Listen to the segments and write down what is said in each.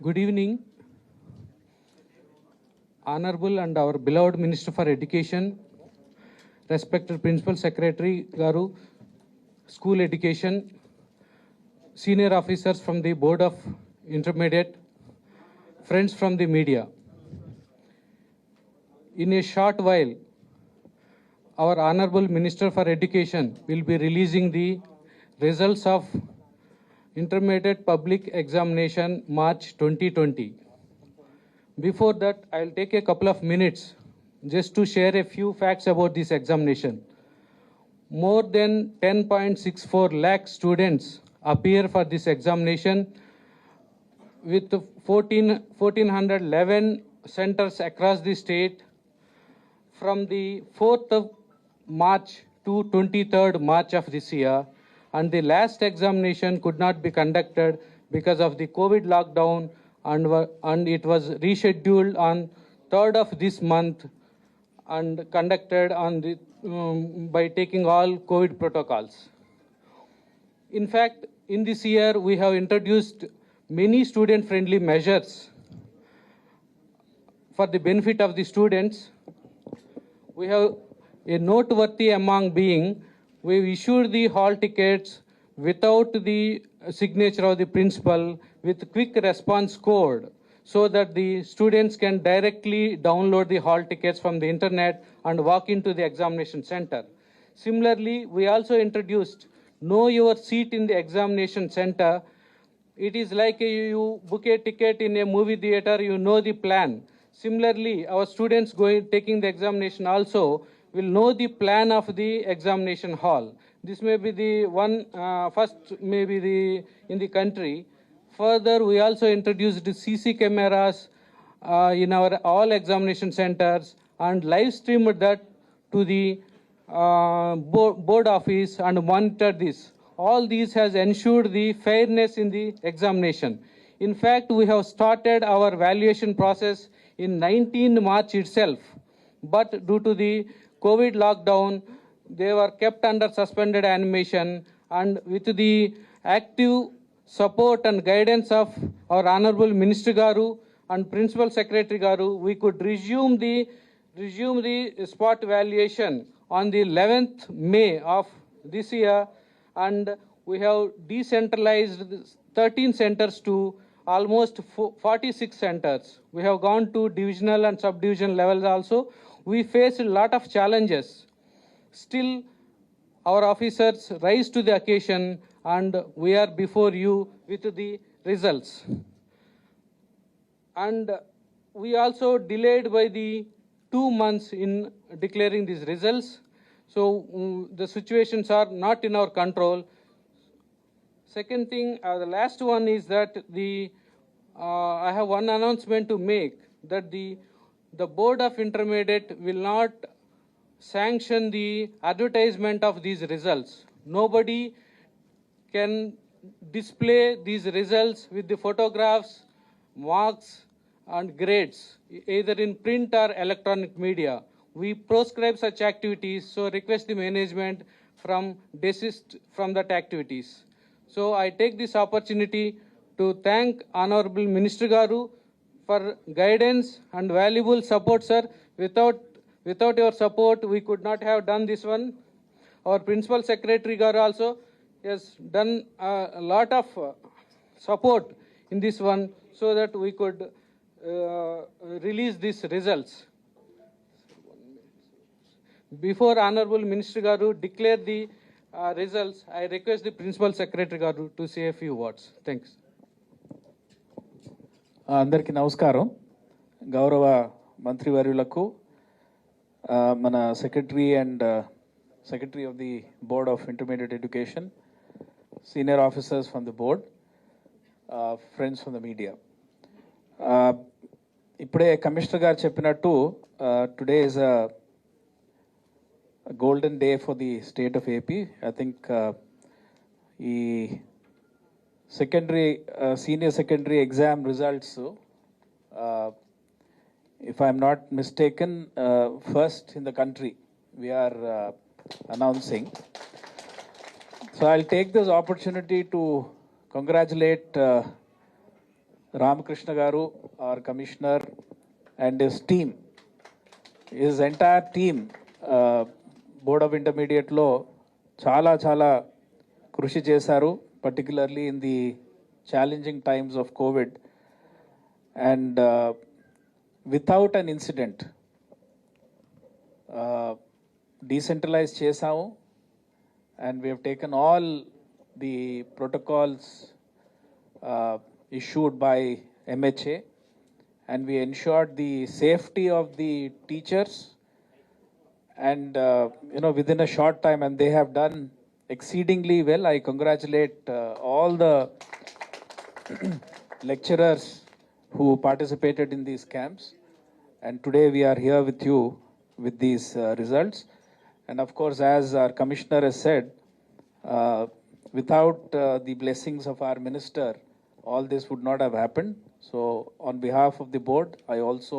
Good evening, Honorable and our beloved Minister for Education, respected Principal Secretary Garu, School Education, senior officers from the Board of Intermediate, friends from the media. In a short while, our Honorable Minister for Education will be releasing the results of Intermediate Public Examination March 2020. Before that, I'll take a couple of minutes just to share a few facts about this examination. More than 10.64 lakh students appear for this examination with 1,411 centers across the state from the 4th of March to 23rd March of this year, and the last examination could not be conducted because of the COVID lockdown, and it was rescheduled on 3rd of this month and conducted on the by taking all COVID protocols. In fact, in this year we have introduced many student-friendly measures for the benefit of the students. We have a noteworthy among being, we issued the hall tickets without the signature of the principal with quick response code so that the students can directly download the hall tickets from the internet and walk into the examination center. Similarly, we also introduced know your seat in the examination center. It is like you book a ticket in a movie theater, you know the plan. Similarly, our students taking the examination also will know the plan of the examination hall. This may be the one first maybe in the country. Further, we also introduced CC cameras in our all examination centers and live streamed that to the board office and monitored this. All these has ensured the fairness in the examination. In fact, we have started our valuation process in 19 March itself, but due to the COVID lockdown, they were kept under suspended animation, and with the active support and guidance of our Honorable Minister Garu and Principal Secretary Garu, we could resume the spot valuation on the 11th May of this year, and we have decentralized 13 centers to almost 46 centers. We have gone to divisional and sub-division levels also. We faced a lot of challenges. Still, our officers rise to the occasion and we are before you with the results. And we also delayed by the 2 months in declaring these results. So the situations are not in our control. Second thing, the last one is that I have one announcement to make, that the Board of Intermediate will not sanction the advertisement of these results. Nobody can display these results with the photographs, marks and grades, either in print or electronic media. We proscribe such activities, so request the management from desist from that activities. So I take this opportunity to thank Honorable Minister Garu for guidance and valuable support, sir. Without your support, we could not have done this one. Our Principal Secretary Garu also has done a lot of support in this one so that we could release these results. Before Honorable Minister Garu declare the results, I request the Principal Secretary Garu to say a few words. Thanks. అందరికీ నమస్కారం. గౌరవ మంత్రివర్యులకు, మన secretary and secretary of the board of intermediate education, senior officers from the board, friends from the media. ఇప్పుడే commissioner గారు చెప్పినట్టు today is a golden day for the state of AP. I think ఈ secondary senior secondary exam results, if I'm not mistaken, first in the country we are announcing. So I'll take this opportunity to congratulate Ramakrishna Garu, our commissioner, and his team, his entire team, Board of Intermediate లో చాలా కృషి చేశారు, particularly in the challenging times of COVID, and without an incident, decentralized చేసాము, and we have taken all the protocols issued by MHA, and we ensured the safety of the teachers, and within a short time, and they have done exceedingly well. I congratulate all the lecturers who participated in these camps, and today we are here with you with these results. And of course, as our commissioner has said, without the blessings of our minister, all this would not have happened. So on behalf of the board, I also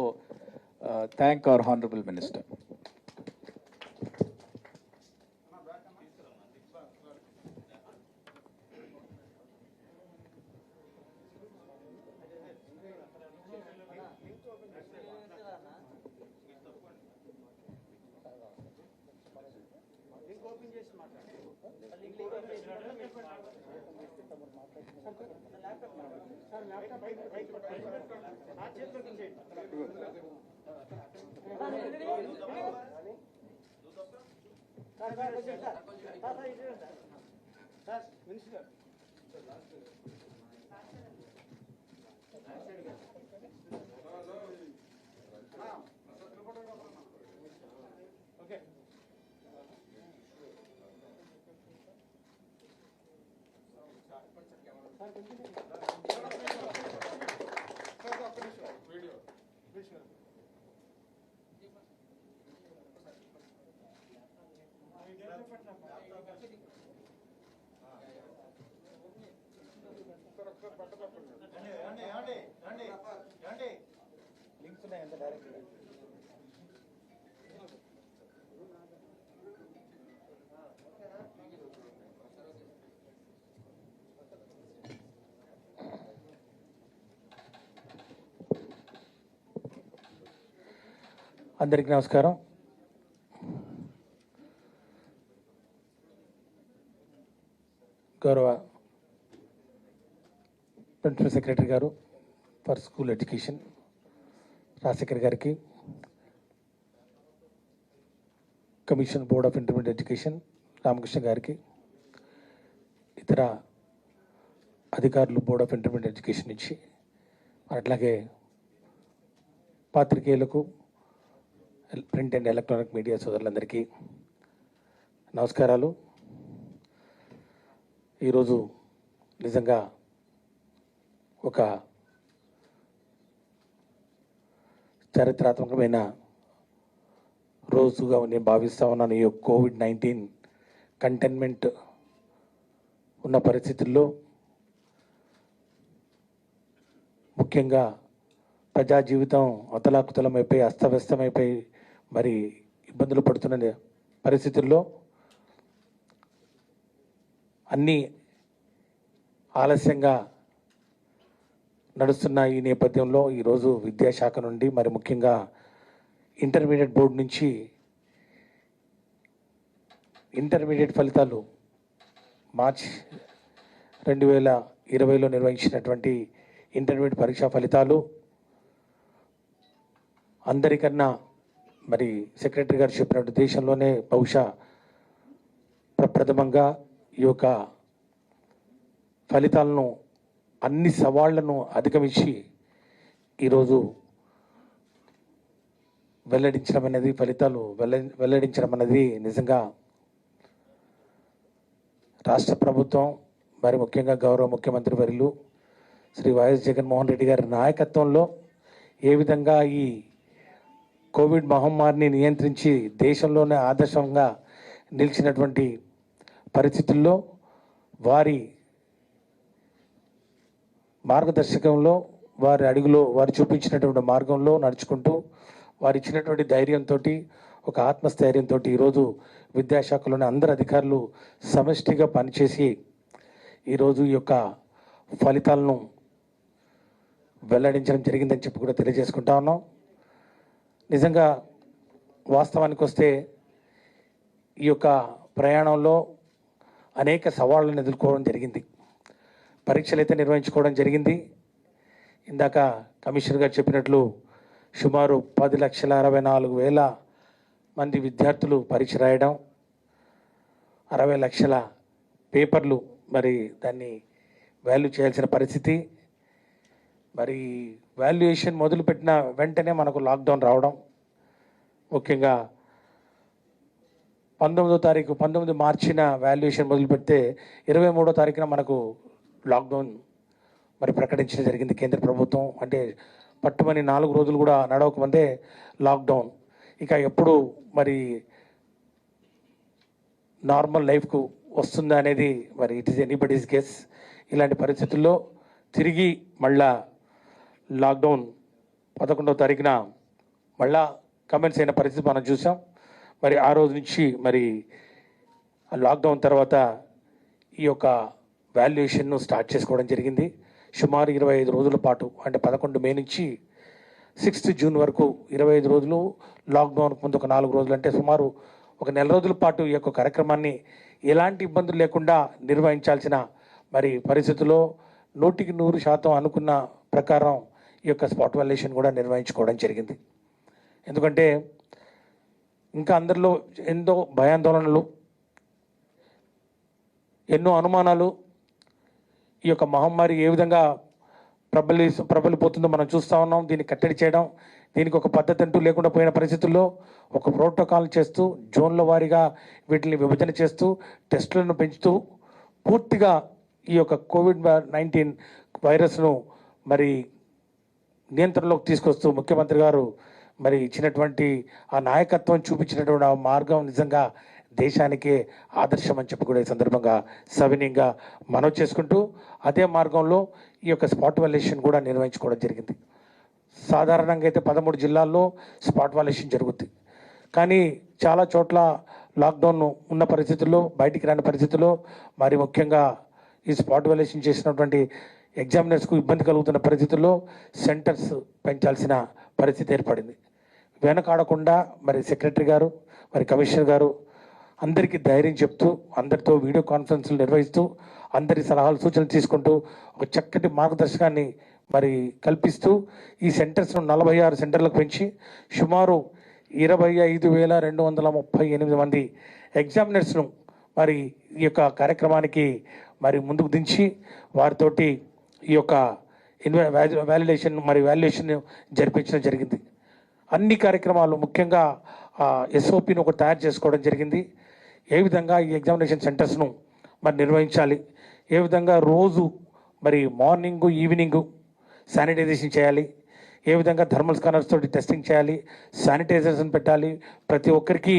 thank our honorable minister. అందరికీ నమస్కారం. గౌరవ principal secretary గారు for school education Rajasekhar గారికి, commission board of intermediate education Ramakrishna గారికి, ఇతర అధికారులు board of intermediate education నుంచి, అట్లాగే పాత్రికేయులకు, ప్రింట్ అండ్ ఎలక్ట్రానిక్ మీడియా సోదరులందరికీ నమస్కారాలు. ఈరోజు నిజంగా ఒక చారిత్రాత్మకమైన రోజుగా నేను భావిస్తూ ఉన్నాను. ఈ కోవిడ్-19 కంటైన్మెంట్ ఉన్న పరిస్థితుల్లో ముఖ్యంగా ప్రజా జీవితం అతలాకుతలమైపోయి అస్తవ్యస్తమైపోయి మరి ఇబ్బందులు పడుతున్న పరిస్థితుల్లో అన్నీ ఆలస్యంగా నడుస్తున్న ఈ నేపథ్యంలో ఈరోజు విద్యాశాఖ నుండి మరి ముఖ్యంగా ఇంటర్మీడియట్ బోర్డు నుంచి ఇంటర్మీడియట్ ఫలితాలు మార్చ్ 2020లో నిర్వహించినటువంటి ఇంటర్మీడియట్ పరీక్షా ఫలితాలు అందరికన్నా మరి సెక్రటరీ గారు చెప్పినట్టు దేశంలోనే బహుశా ప్రప్రథమంగా ఈ యొక్క ఫలితాలను అన్ని సవాళ్లను అధిగమించి ఈరోజు ఫలితాలు వెల్లడించడం అనేది నిజంగా రాష్ట్ర ప్రభుత్వం మరి ముఖ్యంగా గౌరవ ముఖ్యమంత్రి వర్యులు శ్రీ వైఎస్ జగన్మోహన్ రెడ్డి గారి నాయకత్వంలో ఏ విధంగా ఈ కోవిడ్ మహమ్మారిని నియంత్రించి దేశంలోనే ఆదర్శంగా నిలిచినటువంటి పరిస్థితుల్లో వారి మార్గదర్శకంలో వారు చూపించినటువంటి మార్గంలో నడుచుకుంటూ వారు ఇచ్చినటువంటి ధైర్యంతో ఒక ఆత్మస్థైర్యంతో ఈరోజు విద్యాశాఖలోని అందరు అధికారులు సమష్టిగా పనిచేసి ఈరోజు ఈ యొక్క ఫలితాలను వెల్లడించడం జరిగిందని చెప్పి కూడా తెలియజేసుకుంటా ఉన్నాం. నిజంగా వాస్తవానికి వస్తే ఈ యొక్క ప్రయాణంలో అనేక సవాళ్ళను ఎదుర్కోవడం జరిగింది. పరీక్షలు అయితే నిర్వహించుకోవడం జరిగింది. ఇందాక కమిషనర్ గారు చెప్పినట్లు సుమారు 10,64,000 మంది విద్యార్థులు పరీక్ష రాయడం, 60 లక్షల పేపర్లు మరి దాన్ని వాల్యూ చేయాల్సిన పరిస్థితి. మరి వాల్యుయేషన్ మొదలుపెట్టిన వెంటనే మనకు లాక్డౌన్ రావడం, ముఖ్యంగా 19 మార్చిన వాల్యుయేషన్ మొదలు పెడితే 23వ తారీఖున మనకు లాక్డౌన్ మరి ప్రకటించడం జరిగింది కేంద్ర ప్రభుత్వం. అంటే పట్టుమని 4 రోజులు కూడా నడవకముందే లాక్డౌన్. ఇక ఎప్పుడు మరి నార్మల్ లైఫ్కు వస్తుందా అనేది మరి ఇట్ ఈస్ ఎనీబడీస్ గెస్. ఇలాంటి పరిస్థితుల్లో తిరిగి మళ్ళా లాక్డౌన్ 11వ తారీఖున మళ్ళా కమెంట్స్ అయిన పరిస్థితి మనం చూసాం. మరి ఆ రోజు నుంచి మరి లాక్డౌన్ తర్వాత ఈ యొక్క వాల్యుయేషన్ను స్టార్ట్ చేసుకోవడం జరిగింది. సుమారు 25 రోజుల పాటు, అంటే 11 మే నుంచి 6 జూన్ వరకు 25 రోజులు, లాక్డౌన్ ముందు ఒక 4 రోజులు, అంటే సుమారు ఒక నెల రోజుల పాటు ఈ యొక్క కార్యక్రమాన్ని ఎలాంటి ఇబ్బందులు లేకుండా నిర్వహించాల్సిన మరి పరిస్థితుల్లో 100% అనుకున్న ప్రకారం ఈ యొక్క స్పాట్ వాల్యుయేషన్ కూడా నిర్వహించుకోవడం జరిగింది. ఎందుకంటే ఇంకా అందరిలో ఎంతో భయాందోళనలు, ఎన్నో అనుమానాలు, ఈ యొక్క మహమ్మారి ఏ విధంగా ప్రబలిపోతుందో మనం చూస్తూ ఉన్నాం. దీన్ని కట్టడి చేయడం, దీనికి ఒక పద్ధతి అంటూ లేకుండా పోయిన పరిస్థితుల్లో ఒక ప్రోటోకాల్ చేస్తూ, జోన్ల వారీగా వీటిని విభజన చేస్తూ, టెస్టులను పెంచుతూ పూర్తిగా ఈ యొక్క COVID-19 వైరస్ను మరి నియంత్రణలోకి తీసుకొస్తూ ముఖ్యమంత్రి గారు మరి ఇచ్చినటువంటి ఆ నాయకత్వం, చూపించినటువంటి ఆ మార్గం నిజంగా దేశానికే ఆదర్శం అని చెప్పి కూడా ఈ సందర్భంగా సవినీయంగా మనవి చేసుకుంటూ, అదే మార్గంలో ఈ యొక్క స్పాట్ వాల్యుయేషన్ కూడా నిర్వహించుకోవడం జరిగింది. సాధారణంగా అయితే 13 జిల్లాల్లో స్పాట్ వాల్యుయేషన్ జరుగుద్ది. కానీ చాలా చోట్ల లాక్డౌన్ ఉన్న పరిస్థితుల్లో, బయటికి రాని పరిస్థితుల్లో, మరి ముఖ్యంగా ఈ స్పాట్ వాల్యుయేషన్ చేసినటువంటి ఎగ్జామినర్స్కు ఇబ్బంది కలుగుతున్న పరిస్థితుల్లో సెంటర్స్ పెంచాల్సిన పరిస్థితి ఏర్పడింది. వెనకాడకుండా మరి సెక్రటరీ గారు, మరి కమిషనర్ గారు అందరికీ ధైర్యం చెప్తూ, అందరితో వీడియో కాన్ఫరెన్స్లు నిర్వహిస్తూ, అందరి సలహాలు సూచనలు తీసుకుంటూ ఒక చక్కటి మార్గదర్శకాన్ని మరి కల్పిస్తూ ఈ సెంటర్స్ను 46 సెంటర్లకు పెంచి సుమారు 25,238 మంది ఎగ్జామినర్స్ను మరి ఈ యొక్క కార్యక్రమానికి మరి ముందుకు దించి వారితోటి ఈ యొక్క వాల్యుయేషన్ జరిపించడం జరిగింది. అన్ని కార్యక్రమాలు, ముఖ్యంగా SOPని ఒకటి తయారు చేసుకోవడం జరిగింది. ఏ విధంగా ఈ ఎగ్జామినేషన్ సెంటర్స్ను మరి నిర్వహించాలి, ఏ విధంగా రోజు మరి మార్నింగు ఈవినింగు శానిటైజేషన్ చేయాలి, ఏ విధంగా థర్మల్ స్కానర్స్ తోటి టెస్టింగ్ చేయాలి, శానిటైజర్స్ని పెట్టాలి, ప్రతి ఒక్కరికి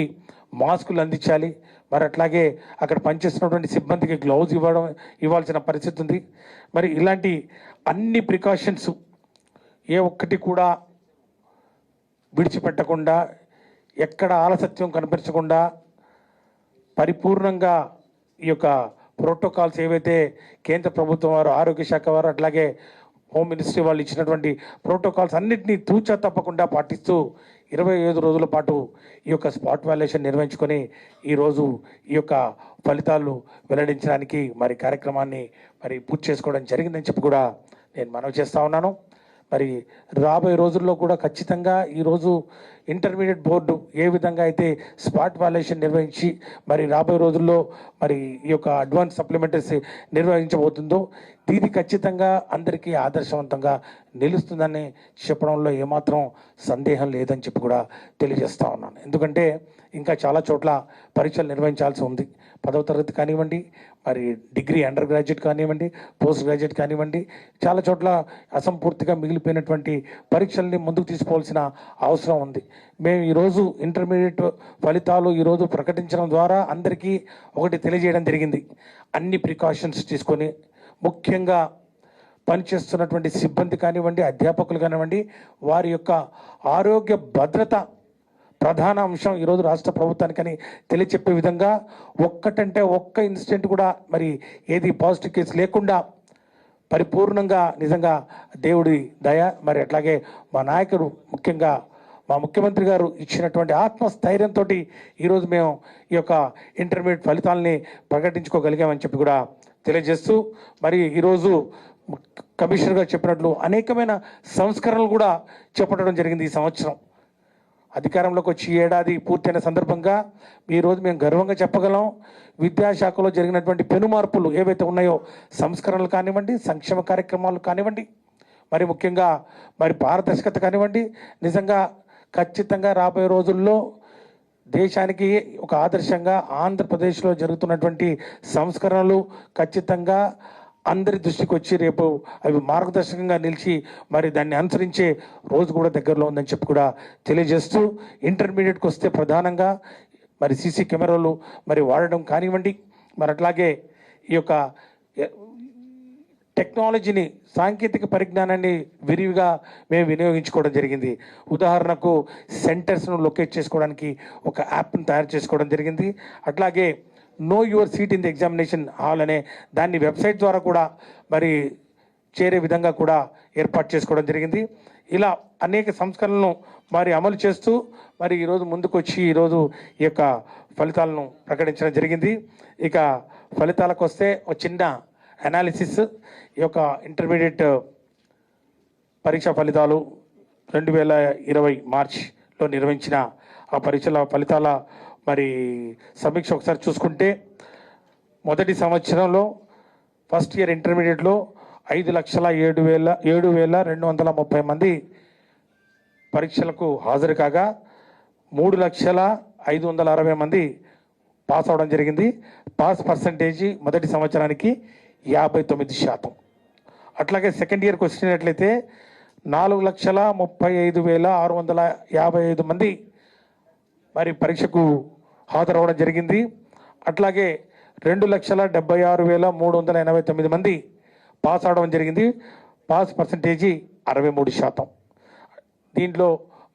మాస్కులు అందించాలి, మరి అట్లాగే అక్కడ పనిచేస్తున్నటువంటి సిబ్బందికి గ్లౌజ్ ఇవ్వాల్సిన పరిస్థితి ఉంది. మరి ఇలాంటి అన్ని ప్రికాషన్స్ ఏ ఒక్కటి కూడా విడిచిపెట్టకుండా, ఎక్కడ ఆలస్యం కనిపించకుండా పరిపూర్ణంగా ఈ యొక్క ప్రోటోకాల్స్ ఏవైతే కేంద్ర ప్రభుత్వం వారు, ఆరోగ్య శాఖ వారు, అట్లాగే హోమ్ మినిస్ట్రీ వాళ్ళు ఇచ్చినటువంటి ప్రోటోకాల్స్ అన్నింటినీ తూచా తప్పకుండా పాటిస్తూ 25 రోజుల పాటు ఈ యొక్క స్పాట్ వాల్యుయేషన్ నిర్వహించుకొని ఈరోజు ఈ యొక్క ఫలితాలు వెల్లడించడానికి మరి కార్యక్రమాన్ని మరి పూర్తి చేసుకోవడం జరిగిందని చెప్పి కూడా నేను మనవి చేస్తూ ఉన్నాను. మరి రాబోయే రోజుల్లో కూడా ఖచ్చితంగా ఈరోజు ఇంటర్మీడియట్ బోర్డు ఏ విధంగా అయితే స్పాట్ వాల్యుయేషన్ నిర్వహించి మరి రాబోయే రోజుల్లో మరి ఈ యొక్క అడ్వాన్స్ సప్లిమెంటరీస్ నిర్వహించబోతుందో ఇది ఖచ్చితంగా అందరికీ ఆదర్శవంతంగా నిలుస్తుందని చెప్పడంలో ఏమాత్రం సందేహం లేదని చెప్పి కూడా తెలియజేస్తూ ఉన్నాను. ఎందుకంటే ఇంకా చాలా చోట్ల పరీక్షలు నిర్వహించాల్సి ఉంది. 10వ తరగతి కానివ్వండి, మరి డిగ్రీ అండర్ గ్రాడ్యుయేట్ కానివ్వండి, పోస్ట్ గ్రాడ్యుయేట్ కానివ్వండి, చాలా చోట్ల అసంపూర్తిగా మిగిలిపోయినటువంటి పరీక్షల్ని ముందుకు తీసుకోవాల్సిన అవసరం ఉంది. మేము ఈరోజు ఇంటర్మీడియట్ ఫలితాలు ఈరోజు ప్రకటించడం ద్వారా అందరికీ ఒకటి తెలియజేయడం జరిగింది. అన్ని ప్రికాషన్స్ తీసుకొని, ముఖ్యంగా పనిచేస్తున్నటువంటి సిబ్బంది కానివ్వండి, అధ్యాపకులు కానివ్వండి, వారి యొక్క ఆరోగ్య భద్రత ప్రధాన అంశం ఈరోజు రాష్ట్ర ప్రభుత్వానికని తెలియచెప్పే విధంగా ఒక్క ఇన్సిడెంట్ కూడా మరి ఏది పాజిటివ్ కేసు లేకుండా పరిపూర్ణంగా నిజంగా దేవుడి దయ, మరి అట్లాగే మా నాయకుడు ముఖ్యంగా మా ముఖ్యమంత్రి గారు ఇచ్చినటువంటి ఆత్మస్థైర్యంతో ఈరోజు మేము ఈ యొక్క ఇంటర్మీడియట్ ఫలితాలని ప్రకటించుకోగలిగామని చెప్పి కూడా తెలియజేస్తూ, మరి ఈరోజు కమిషనర్ గారు చెప్పినట్లు అనేకమైన సంస్కరణలు కూడా చేపట్టడం జరిగింది. ఈ సంవత్సరం అధికారంలోకి వచ్చి ఏడాది పూర్తయిన సందర్భంగా ఈరోజు మేము గర్వంగా చెప్పగలం, విద్యాశాఖలో జరిగినటువంటి పెను మార్పులు ఏవైతే ఉన్నాయో, సంస్కరణలు కానివ్వండి, సంక్షేమ కార్యక్రమాలు కానివ్వండి, మరి ముఖ్యంగా మరి పారదర్శకత కానివ్వండి, నిజంగా ఖచ్చితంగా రాబోయే రోజుల్లో దేశానికి ఒక ఆదర్శంగా ఆంధ్రప్రదేశ్లో జరుగుతున్నటువంటి సంస్కరణలు ఖచ్చితంగా అందరి దృష్టికి వచ్చి రేపు అవి మార్గదర్శకంగా నిలిచి మరి దాన్ని అనుసరించే రోజు కూడా దగ్గరలో ఉందని చెప్పి కూడా తెలియజేస్తూ, ఇంటర్మీడియట్కి వస్తే ప్రధానంగా మరి సీసీ కెమెరాలు మరి వాడడం కానివ్వండి, మరి అట్లాగే ఈ యొక్క టెక్నాలజీని, సాంకేతిక పరిజ్ఞానాన్ని విరివిగా మేము వినియోగించుకోవడం జరిగింది. ఉదాహరణకు సెంటర్స్ను లొకేట్ చేసుకోవడానికి ఒక యాప్ను తయారు చేసుకోవడం జరిగింది. అట్లాగే know your seat in the examination hall అనే దాన్ని వెబ్సైట్ ద్వారా కూడా మరి చేరే విధంగా కూడా ఏర్పాటు చేసుకోవడం జరిగింది. ఇలా అనేక సంస్కరణలను మరి అమలు చేస్తూ మరి ఈరోజు ముందుకొచ్చి ఈరోజు ఈ యొక్క ఫలితాలను ప్రకటించడం జరిగింది. ఇక ఫలితాలకు వస్తే ఒక చిన్న అనాలిసిస్, ఈ యొక్క ఇంటర్మీడియట్ పరీక్షా ఫలితాలు 2020 మార్చిలో నిర్వహించిన ఆ పరీక్షల ఫలితాల మరి సమీక్ష ఒకసారి చూసుకుంటే, మొదటి సంవత్సరంలో ఫస్ట్ ఇయర్ ఇంటర్మీడియట్లో 5,07,230 మంది పరీక్షలకు హాజరు కాగా 3,05,60 మంది పాస్ అవడం జరిగింది. పాస్ పర్సంటేజీ మొదటి సంవత్సరానికి 59%. అట్లాగే సెకండ్ ఇయర్కి వచ్చినట్లయితే 4,35,655 మంది మరి పరీక్షకు హాజరవడం జరిగింది. అట్లాగే 2,76,389 మంది పాస్ అవడం జరిగింది. Pass percentage 63%. దీంట్లో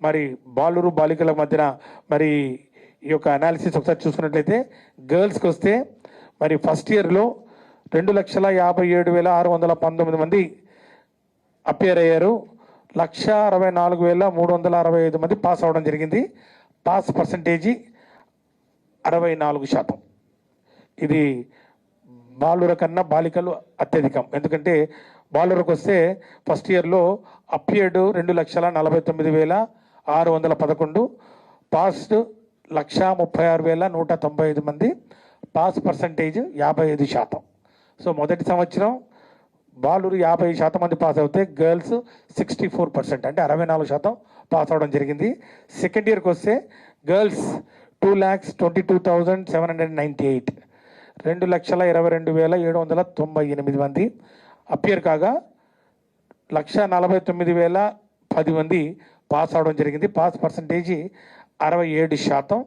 మరి బాలురు బాలికల మధ్యన మరి ఈ యొక్క అనాలిసిస్ ఒకసారి చూసుకున్నట్లయితే, గర్ల్స్కి వస్తే మరి ఫస్ట్ ఇయర్లో 2,57,619 మంది అపియర్ అయ్యారు. 1,64,365 మంది పాస్ అవడం జరిగింది. Pass percentage 64%. ఇది బాలుర కన్నా బాలికలు అత్యధికం. ఎందుకంటే బాలురకు వస్తే ఫస్ట్ ఇయర్లో అపియర్డ్ 2,49,611, పాస్డ్ 1,36,195 మంది. Pass percentage 55%. సో మొదటి సంవత్సరం బాలురు 50% మంది పాస్ అవుతే గర్ల్స్ 64%, అంటే 64% పాస్ అవడం జరిగింది. సెకండ్ ఇయర్కి వస్తే గర్ల్స్ 2,22,798, 2,22,798 మంది అపియర్ కాగా 1,49,010 మంది పాస్ అవడం జరిగింది. Pass percentage 67%.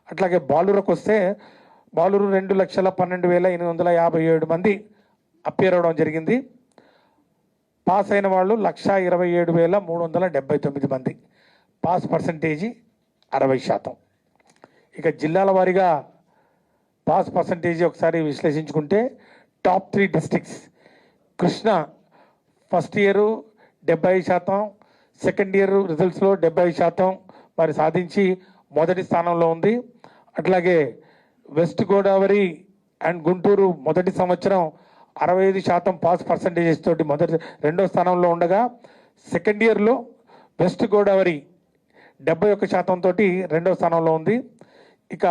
అట్లాగే బాలురకు వస్తే బాలురు 2,12,857 మంది అపియర్ అవడం జరిగింది. పాస్ అయిన వాళ్ళు 1,27,379 మంది. Pass percentage 60%. ఇక జిల్లాల వారీగా పాస్ పర్సంటేజీ ఒకసారి విశ్లేషించుకుంటే, top 3 districts: Krishna first year 70%, second year రిజల్ట్స్లో 70% మరి సాధించి మొదటి స్థానంలో ఉంది. అట్లాగే వెస్ట్ గోదావరి అండ్ గుంటూరు మొదటి సంవత్సరం 65% పాస్ పర్సంటేజెస్ తోటి రెండో స్థానంలో ఉండగా, సెకండ్ ఇయర్లో వెస్ట్ గోదావరి 71% తోటి రెండో స్థానంలో ఉంది. ఇక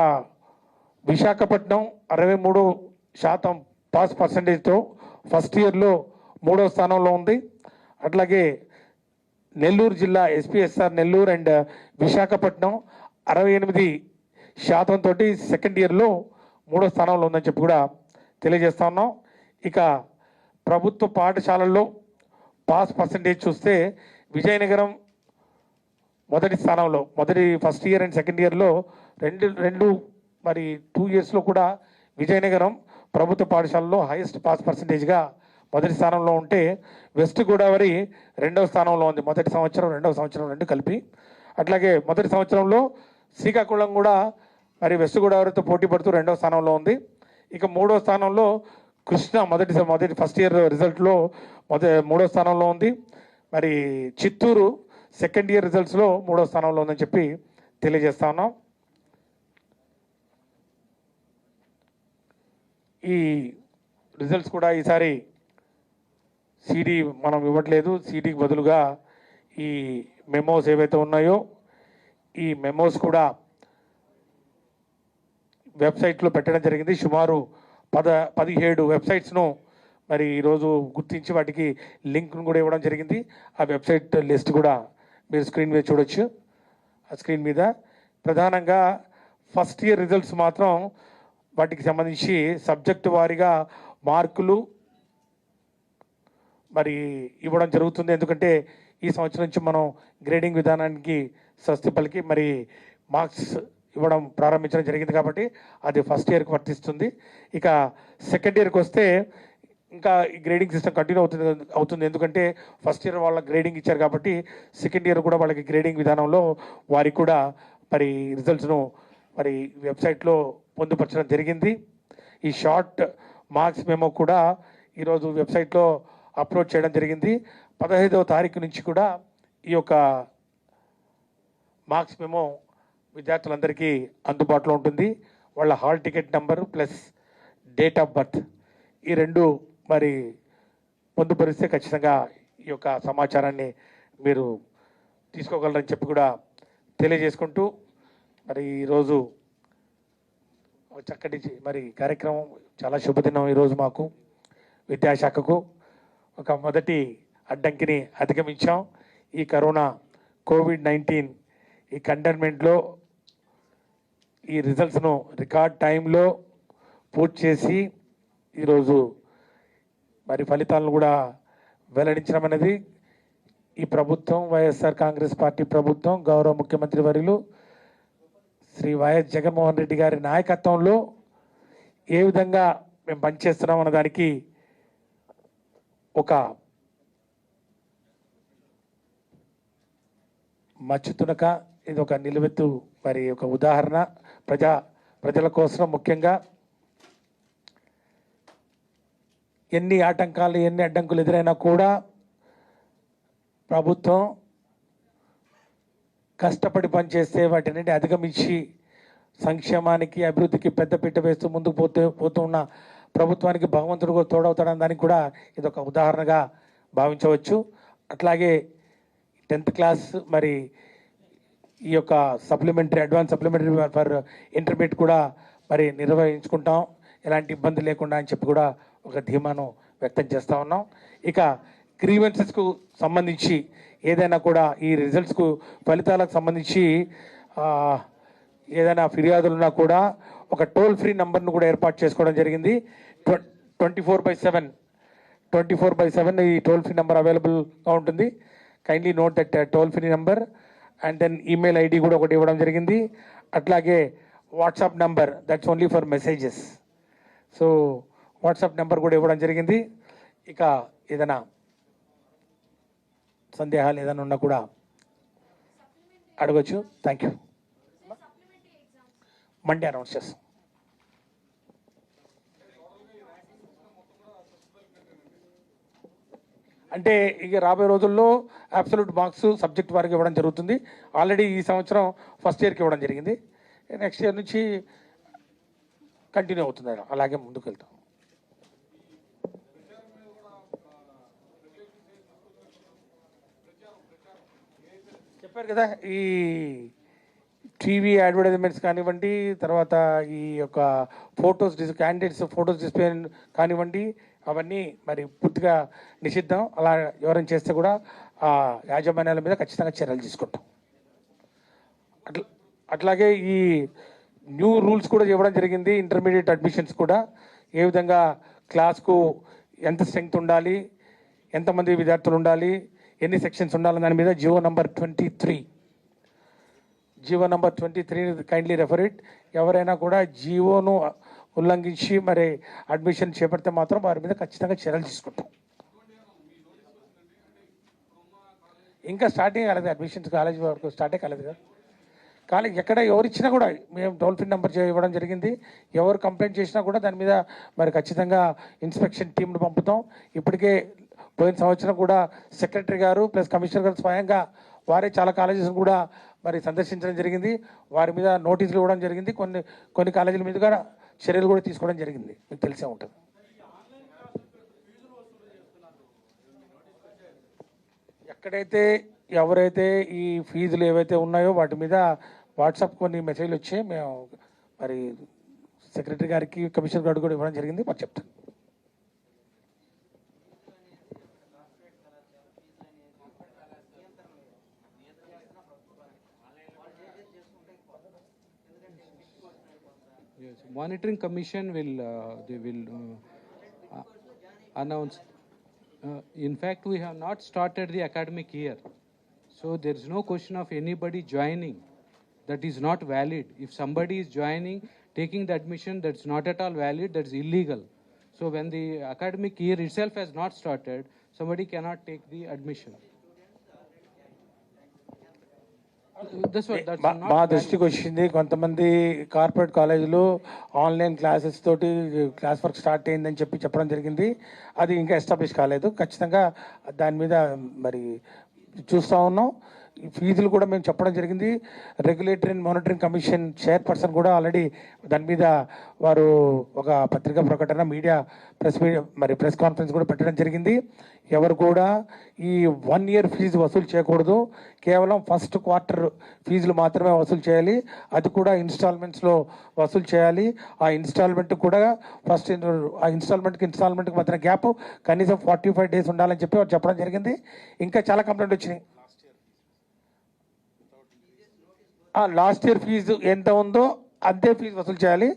విశాఖపట్నం 63% పాస్ పర్సంటేజ్తో ఫస్ట్ ఇయర్లో మూడో స్థానంలో ఉంది. అట్లాగే నెల్లూరు జిల్లా ఎస్పీఎస్ఆర్ నెల్లూరు అండ్ విశాఖపట్నం 68% తోటి సెకండ్ ఇయర్లో మూడో స్థానంలో ఉందని చెప్పి కూడా తెలియజేస్తా ఉన్నాం. ఇక ప్రభుత్వ పాఠశాలల్లో పాస్ పర్సంటేజ్ చూస్తే విజయనగరం మొదటి స్థానంలో, ఫస్ట్ ఇయర్ అండ్ సెకండ్ ఇయర్లో రెండు మరి 2 ఇయర్స్లో కూడా విజయనగరం ప్రభుత్వ పాఠశాలలో హైయెస్ట్ పాస్ పర్సంటేజ్గా మొదటి స్థానంలో ఉంటే, వెస్ట్ గోదావరి రెండవ స్థానంలో ఉంది. మొదటి సంవత్సరం రెండవ సంవత్సరం రెండు కలిపి. అట్లాగే మొదటి సంవత్సరంలో శ్రీకాకుళం కూడా మరి వెస్ట్ గోదావరితో పోటీ పడుతూ రెండవ స్థానంలో ఉంది. ఇక మూడో స్థానంలో కృష్ణ మొదటి ఫస్ట్ ఇయర్ రిజల్ట్లో మూడో స్థానంలో ఉంది. మరి చిత్తూరు సెకండ్ ఇయర్ రిజల్ట్స్లో మూడో స్థానంలో ఉందని చెప్పి తెలియజేస్తా ఉన్నాం. ఈ రిజల్ట్స్ కూడా ఈసారి సీడీ మనం ఇవ్వట్లేదు. సీడీకి బదులుగా ఈ మెమోస్ ఏవైతే ఉన్నాయో ఈ మెమోస్ కూడా వెబ్సైట్లో పెట్టడం జరిగింది. సుమారు 17 వెబ్సైట్స్ను మరి ఈరోజు గుర్తించి వాటికి లింక్ను కూడా ఇవ్వడం జరిగింది. ఆ వెబ్సైట్ లిస్ట్ కూడా మీరు స్క్రీన్ మీద చూడొచ్చు. ఆ స్క్రీన్ మీద ప్రధానంగా ఫస్ట్ ఇయర్ రిజల్ట్స్ మాత్రం వాటికి సంబంధించి సబ్జెక్టు వారీగా మార్కులు మరి ఇవ్వడం జరుగుతుంది. ఎందుకంటే ఈ సంవత్సరం నుంచి మనం గ్రేడింగ్ విధానానికి స్వస్తి పలికి మరి మార్క్స్ ఇవ్వడం ప్రారంభించడం జరిగింది కాబట్టి అది ఫస్ట్ ఇయర్కి వర్తిస్తుంది. ఇక సెకండ్ ఇయర్కి వస్తే ఇంకా ఈ గ్రేడింగ్ సిస్టమ్ కంటిన్యూ అవుతుంది. ఎందుకంటే ఫస్ట్ ఇయర్ వాళ్ళ గ్రేడింగ్ ఇచ్చారు కాబట్టి సెకండ్ ఇయర్ కూడా వాళ్ళకి గ్రేడింగ్ విధానంలో వారికి కూడా మరి రిజల్ట్స్ను మరి వెబ్సైట్లో పొందుపరచడం జరిగింది. ఈ షార్ట్ మార్క్స్ మెమో కూడా ఈరోజు వెబ్సైట్లో అప్లోడ్ చేయడం జరిగింది. 15వ తారీఖు నుంచి కూడా ఈ యొక్క మార్క్స్ మెమో విద్యార్థులందరికీ అందుబాటులో ఉంటుంది. వాళ్ళ hall ticket number plus date of birth ఈ రెండు మరి పొందుపరిస్తే ఖచ్చితంగా ఈ యొక్క సమాచారాన్ని మీరు తీసుకోగలరని చెప్పి కూడా తెలియజేసుకుంటూ మరి ఈరోజు చక్కటి మరి కార్యక్రమం చాలా శుభదినం ఈరోజు మాకు విద్యాశాఖకు. ఒక మొదటి అడ్డంకిని అధిగమించాం. ఈ కరోనా కోవిడ్-19 ఈ కంటైన్మెంట్లో ఈ రిజల్ట్స్ను రికార్డ్ టైంలో పూర్తి చేసి ఈరోజు మరి ఫలితాలను కూడా వెల్లడించడం అనేది ఈ ప్రభుత్వం వైఎస్ఆర్ కాంగ్రెస్ పార్టీ ప్రభుత్వం గౌరవ ముఖ్యమంత్రి వర్యులు శ్రీ వైఎస్ జగన్మోహన్ రెడ్డి గారి నాయకత్వంలో ఏ విధంగా మేము పనిచేస్తున్నాం అన్న దానికి ఒక మచ్చుతునక ఇది ఒక నిలువెత్తు మరి ఒక ఉదాహరణ. ప్రజల కోసం ముఖ్యంగా ఎన్ని ఆటంకాలు ఎన్ని అడ్డంకులు ఎదురైనా కూడా ప్రభుత్వం కష్టపడి పనిచేస్తే వాటిని అధిగమించి సంక్షేమానికి అభివృద్ధికి పెద్దపీట వేస్తూ ముందుకు పోతూ ఉన్న ప్రభుత్వానికి భగవంతుడు కూడా తోడవుతాడని దానికి కూడా ఇది ఒక ఉదాహరణగా భావించవచ్చు. అట్లాగే 10th క్లాస్ మరి ఈ యొక్క అడ్వాన్స్ సప్లిమెంటరీ ఫర్ ఇంటర్మీడియట్ కూడా మరి నిర్వహించుకుంటాం ఎలాంటి ఇబ్బంది లేకుండా అని చెప్పి కూడా ఒక ధీమాను వ్యక్తం చేస్తూ ఉన్నాం. ఇక గ్రీవెన్సెస్కు సంబంధించి ఏదైనా కూడా ఈ రిజల్ట్స్కు ఫలితాలకు సంబంధించి ఏదైనా ఫిర్యాదులు ఉన్నా కూడా ఒక టోల్ ఫ్రీ నంబర్ను కూడా ఏర్పాటు చేసుకోవడం జరిగింది. 24/7 ఈ టోల్ ఫ్రీ నెంబర్ అవైలబుల్గా ఉంటుంది. Kindly note that toll free number and then email ID కూడా ఒకటి ఇవ్వడం జరిగింది. అట్లాగే WhatsApp number that's only for messages. So WhatsApp number కూడా ఇవ్వడం జరిగింది. ఇక ఏదైనా సందేహాలు ఏదైనా ఉన్నా కూడా అడగచ్చు. Thank you. మండే అనౌన్స్ చేస్తాం. అంటే ఇక రాబోయే రోజుల్లో అబ్సల్యూట్ మార్క్స్ సబ్జెక్ట్ వారికి ఇవ్వడం జరుగుతుంది. ఆల్రెడీ ఈ సంవత్సరం ఫస్ట్ ఇయర్కి ఇవ్వడం జరిగింది. నెక్స్ట్ ఇయర్ నుంచి కంటిన్యూ అవుతుంది. అలాగే ముందుకు వెళ్తాం. చెప్పారు కదా ఈ టీవీ అడ్వర్టైజ్మెంట్స్ కానివ్వండి, తర్వాత ఈ యొక్క క్యాండిడేట్స్ ఫొటోస్ డిస్ప్లే కానివ్వండి, అవన్నీ మరి పూర్తిగా నిషిద్ధం. అలా ఎవరైనా చేస్తే కూడా ఆ యాజమాన్యాల మీద ఖచ్చితంగా చర్యలు తీసుకుంటాం. అట్లాగే ఈ న్యూ రూల్స్ కూడా ఇవ్వడం జరిగింది. ఇంటర్మీడియట్ అడ్మిషన్స్ కూడా ఏ విధంగా క్లాస్కు ఎంత స్ట్రెంగ్త్ ఉండాలి, ఎంతమంది విద్యార్థులు ఉండాలి, ఎన్ని సెక్షన్స్ ఉండాలని దాని మీద Jio number 23 kindly refer it. ఎవరైనా కూడా జియోను ఉల్లంఘించి మరి అడ్మిషన్ చేపడితే మాత్రం వారి మీద ఖచ్చితంగా చర్యలు తీసుకుంటాం. ఇంకా స్టార్టింగ్ కాలేదు, అడ్మిషన్స్ కాలేజ్ వరకు స్టార్టే కాలేదు కదా. కానీ ఎక్కడ ఎవరు ఇచ్చినా కూడా మేము టోల్ ఫ్రీ నెంబర్ ఇవ్వడం జరిగింది. ఎవరు కంప్లైంట్ చేసినా కూడా దాని మీద మరి ఖచ్చితంగా ఇన్స్పెక్షన్ టీంను పంపుతాం. ఇప్పటికే పోయిన సంవత్సరం కూడా సెక్రటరీ గారు ప్లస్ కమిషనర్ గారు స్వయంగా వారే చాలా కాలేజెస్ కూడా మరి సందర్శించడం జరిగింది. వారి మీద నోటీసులు ఇవ్వడం జరిగింది. కొన్ని కాలేజీల మీద కూడా చర్యలు కూడా తీసుకోవడం జరిగింది. మీకు తెలిసే ఉంటుంది. ఎక్కడైతే ఎవరైతే ఈ ఫీజులు ఏవైతే ఉన్నాయో వాటి మీద వాట్సాప్ కొన్ని మెసేజ్లు వచ్చాయి. మేము మరి సెక్రటరీ గారికి కమిషనర్ గారికి కూడా ఇవ్వడం జరిగింది. మరి చెప్తాను. Yes, monitoring commission will they will announce. In fact, we have not started the academic year, so there is no question of anybody joining. That is not valid. If somebody is joining, taking the admission, that's not at all valid. That's illegal. So when the academic year itself has not started, somebody cannot take the admission. That's what. That's మా not valid. దృష్టికి వచ్చింది కొంతమంది corporate కాలేజీలు online classes తోటి class work start అయిందని చెప్పడం జరిగింది. అది ఇంకా ఎస్టాబ్లిష్ కాలేదు. ఖచ్చితంగా దాని మీద మరి చూస్తూ ఉన్నాం. ఈ ఫీజులు కూడా మేము చెప్పడం జరిగింది. Regulatory and monitoring commission chairperson కూడా ఆల్రెడీ దాని మీద వారు ఒక పత్రికా ప్రకటన మీడియా ప్రెస్ కాన్ఫరెన్స్ కూడా పెట్టడం జరిగింది. ఎవరు కూడా ఈ 1 year ఫీజు వసూలు చేయకూడదు. కేవలం ఫస్ట్ క్వార్టర్ ఫీజులు మాత్రమే వసూలు చేయాలి. అది కూడా ఇన్స్టాల్మెంట్స్లో వసూలు చేయాలి. ఆ ఇన్స్టాల్మెంట్ కూడా ఆ ఇన్స్టాల్మెంట్కి మధ్యన గ్యాప్ కనీసం 45 days ఉండాలని చెప్పి వారు చెప్పడం జరిగింది. ఇంకా చాలా కంప్లైంట్ వచ్చినాయి. లాస్ట్ ఇయర్ ఫీజు ఎంత ఉందో అంతే ఫీజు వసూలు చేయాలి,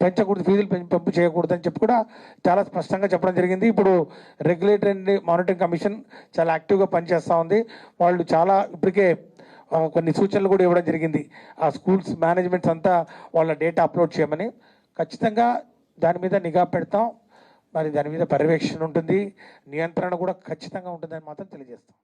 పెంచకూడదు, ఫీజులు పెంపు చేయకూడదు అని చెప్పి కూడా చాలా స్పష్టంగా చెప్పడం జరిగింది. ఇప్పుడు రెగ్యులేటరీ అండ్ మానిటరింగ్ కమిషన్ చాలా యాక్టివ్గా పనిచేస్తూ ఉంది. వాళ్ళు చాలా ఇప్పటికే కొన్ని సూచనలు కూడా ఇవ్వడం జరిగింది. ఆ స్కూల్స్ మేనేజ్మెంట్స్ అంతా వాళ్ళ డేటా అప్లోడ్ చేయమని. ఖచ్చితంగా దాని మీద నిఘా పెడతాం. మరి దాని మీద పర్యవేక్షణ ఉంటుంది, నియంత్రణ కూడా ఖచ్చితంగా ఉంటుందని మాత్రం తెలియజేస్తాం.